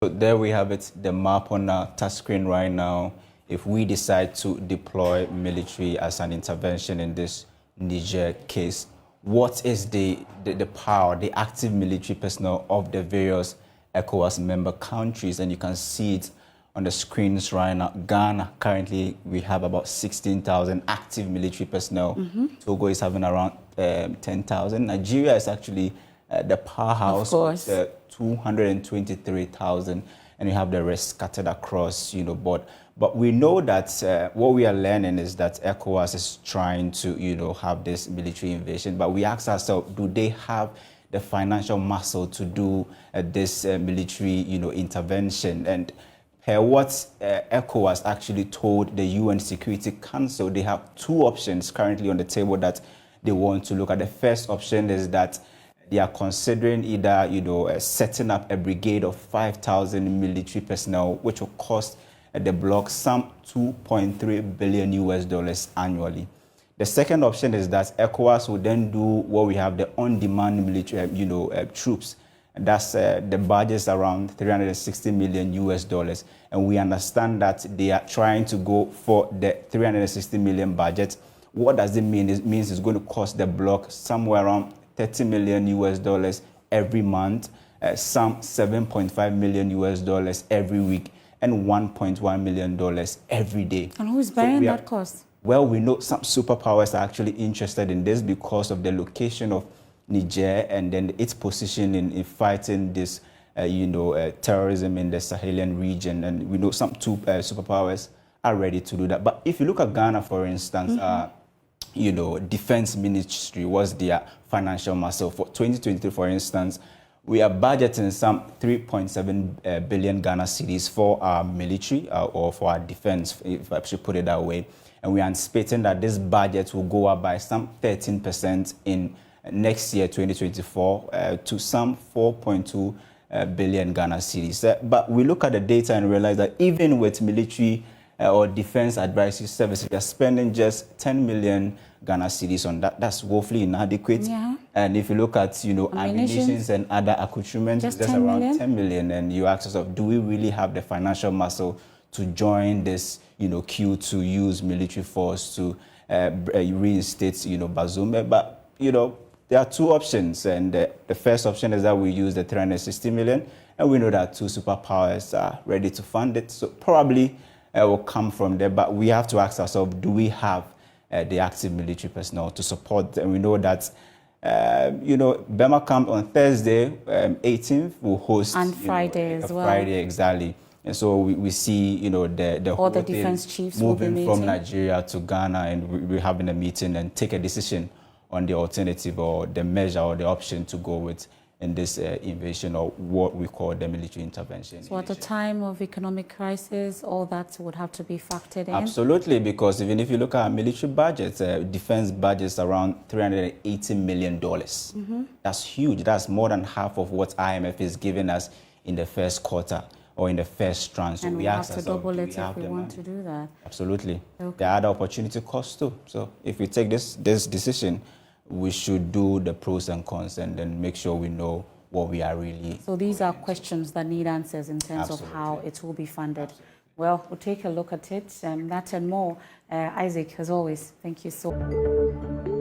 So there we have it, the map on our touch screen right now. If we decide to deploy military as an intervention in this Niger case, what is the power, the active military personnel of the various ECOWAS member countries? And you can see it on the screens right now. Ghana, currently, we have about 16,000 active military personnel. Togo is having around 10,000. Nigeria is actually the powerhouse, with 223,000, and you have the rest scattered across, but we know that what we are learning is that ECOWAS is trying to, have this military invasion, but we ask ourselves, do they have the financial muscle to do this military, intervention? And what ECOWAS actually told the UN Security Council, they have two options currently on the table that they want to look at. The first option is that they are considering either, setting up a brigade of 5,000 military personnel, which will cost the bloc some $2.3 billion annually. The second option is that ECOWAS will then do what we have, the on-demand military, troops. And that's the budget is around $360 million. And we understand that they are trying to go for the $360 million budget. What does it mean? It means it's going to cost the bloc somewhere around $30 million every month, some $7.5 million every week, and $1.1 million every day. And who is bearing that cost? Well, we know some superpowers are actually interested in this because of the location of Niger and then its position in fighting this, terrorism in the Sahelian region. And we know some superpowers are ready to do that. But if you look at Ghana, for instance, defense ministry was their financial muscle. For 2023, for instance, we are budgeting some 3.7 billion Ghana cedis for our military or for our defense, if I should put it that way. And we are anticipating that this budget will go up by some 13% in next year, 2024, to some 4.2 billion Ghana cedis. But we look at the data and realize that even with military or defense advisory services, we are spending just 10 million Ghana cedis on that. That's woefully inadequate. Yeah. And if you look at, ammunitions and other accoutrements, just around 10 million. And you ask yourself, do we really have the financial muscle to join this, queue to use military force to reinstate, Bazoum? But, there are two options. And the first option is that we use the 360 million. And we know that two superpowers are ready to fund it. So probably will come from there, but we have to ask ourselves, do we have the active military personnel to support? And we know that, Burma Camp on Thursday, 18th, will host... And Friday as well. Friday, exactly. And so we see, the all the defense chiefs moving from Nigeria to Ghana, and we're having a meeting and take a decision on the alternative or the measure or the option to go with in this invasion, or what we call the military intervention. So at a time of economic crisis, all that would have to be factored in? Absolutely, because even if you look at our military budgets, defense budgets around $380 million. That's huge. That's more than half of what IMF is giving us in the first quarter or in the first tranche. And we have to double it if we want to do that. Absolutely. Okay. There are other opportunity costs too. So if we take this decision, we should do the pros and cons and then make sure we know what we are really... So these are questions that need answers in terms of how it will be funded. Well, we'll take a look at it, and that and more. Isaac, as always, thank you so much.